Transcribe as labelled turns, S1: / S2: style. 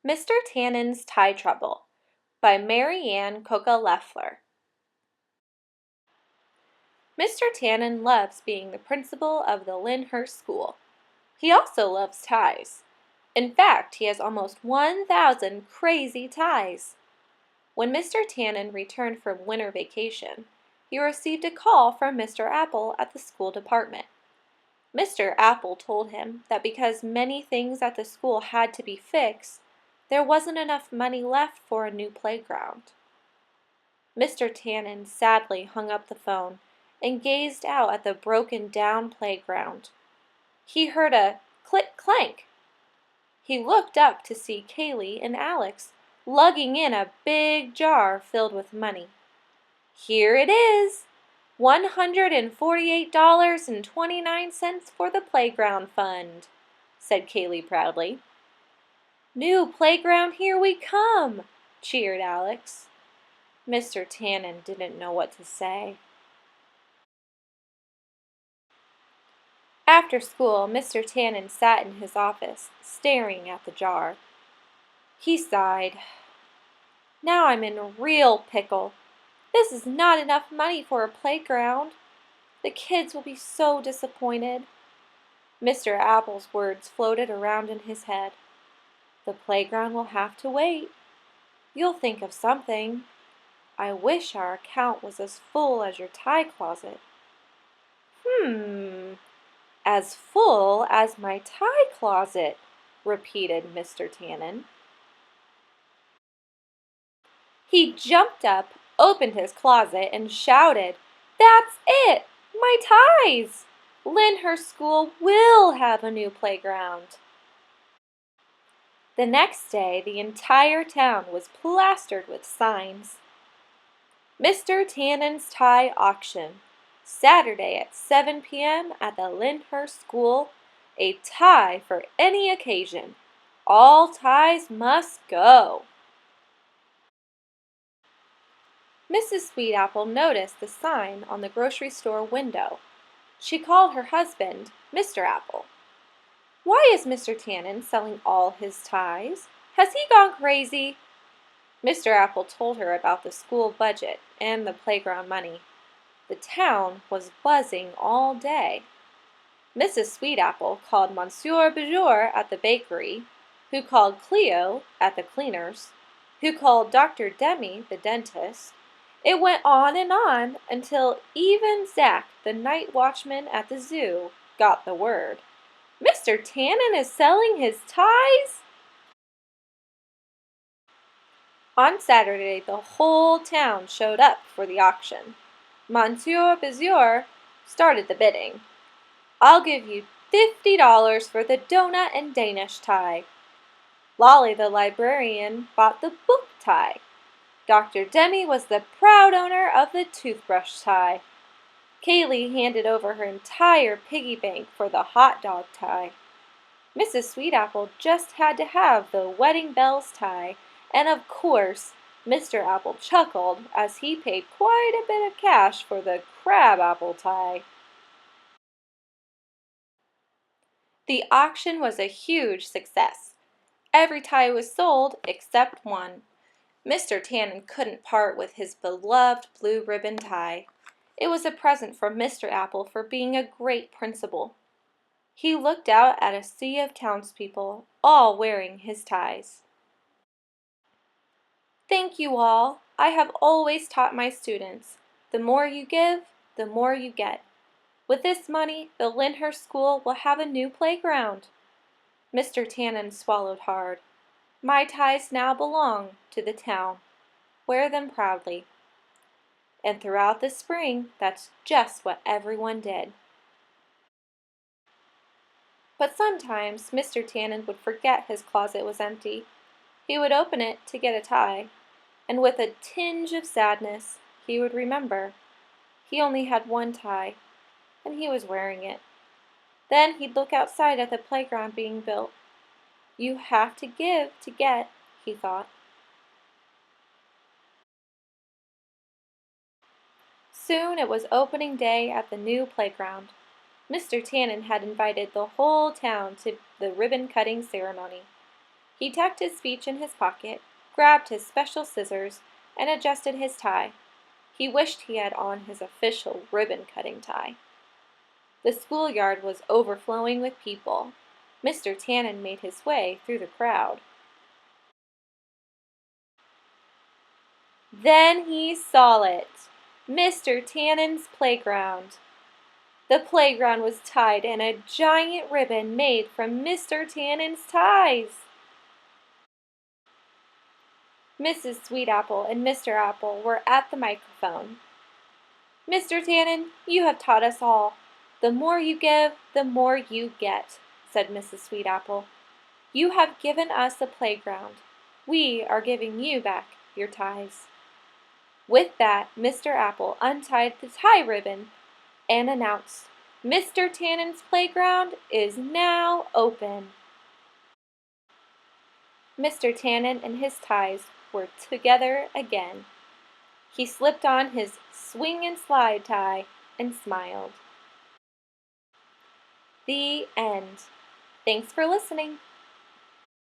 S1: Mr. Tannen's Tie Trouble by Mary Ann Coca-Leffler. Mr. Tannen loves being the principal of the Lyndhurst School. He also loves ties. In fact, he has almost 1,000 crazy ties. When Mr. Tannen returned from winter vacation, he received a call from Mr. Apple at the school department. Mr. Apple told him that because many things at the school had to be fixed, there wasn't enough money left for a new playground. Mr. Tannen sadly hung up the phone and gazed out at the broken-down playground. He heard a click-clank. He looked up to see Kaylee and Alex lugging in a big jar filled with money. "Here it is! $148.29 for the playground fund," said Kaylee proudly. "New playground, here we come!" cheered Alex. Mr. Tannen didn't know what to say. After school, Mr. Tannen sat in his office, staring at the jar. He sighed. "Now I'm in a real pickle. This is not enough money for a playground. The kids will be so disappointed." Mr. Apple's words floated around in his head. "The playground will have to wait. You'll think of something. I wish our account was as full as your tie closet." As full as my tie closet," repeated Mr. Tannen. He jumped up, opened his closet, and shouted, "That's it! My ties! Lyndhurst School will have a new playground." The next day, the entire town was plastered with signs. Mr. Tannen's Tie Auction. Saturday at 7 p.m. at the Lyndhurst School. A tie for any occasion. All ties must go. Mrs. Sweetapple noticed the sign on the grocery store window. She called her husband, Mr. Apple. "Why is Mr. Tannen selling all his ties? Has he gone crazy?" Mr. Apple told her about the school budget and the playground money. The town was buzzing all day. Mrs. Sweetapple called Monsieur Beaujour at the bakery, who called Cleo at the cleaners, who called Dr. Demi, the dentist. It went on until even Zach, the night watchman at the zoo, got the word. "Mr. Tannen is selling his ties?" On Saturday, the whole town showed up for the auction. Monsieur Beaujour started the bidding. "I'll give you $50 for the donut and Danish tie." Lolly the librarian bought the book tie. Dr. Demi was the proud owner of the toothbrush tie. Kaylee handed over her entire piggy bank for the hot dog tie. Mrs. Sweetapple just had to have the wedding bells tie, and of course, Mr. Apple chuckled as he paid quite a bit of cash for the crab apple tie. The auction was a huge success. Every tie was sold except one. Mr. Tannen couldn't part with his beloved blue ribbon tie. It was a present from Mr. Apple for being a great principal. He looked out at a sea of townspeople, all wearing his ties. "Thank you all. I have always taught my students, the more you give, the more you get. With this money, the Lyndhurst School will have a new playground." Mr. Tannen swallowed hard. "My ties now belong to the town. Wear them proudly." And throughout the spring, that's just what everyone did. But sometimes Mr. Tannen would forget his closet was empty. He would open it to get a tie, and with a tinge of sadness, he would remember he only had one tie, and he was wearing it. Then he'd look outside at the playground being built. "You have to give to get," he thought. Soon it was opening day at the new playground. Mr. Tannen had invited the whole town to the ribbon-cutting ceremony. He tucked his speech in his pocket, grabbed his special scissors, and adjusted his tie. He wished he had on his official ribbon-cutting tie. The schoolyard was overflowing with people. Mr. Tannen made his way through the crowd. Then he saw it, Mr. Tannen's playground. The playground was tied in a giant ribbon made from Mr. Tannen's ties. Mrs. Sweetapple and Mr. Apple were at the microphone. Mr. Tannen, you have taught us all. The more you give, the more you get, said Mrs. Sweetapple. You have given us a playground. We are giving you back your ties. With that, Mr. Apple untied the tie ribbon and announced, Mr. Tannen's playground is now open. Mr. Tannen and his ties were together again. He slipped on his swing and slide tie and smiled. The end. Thanks for listening.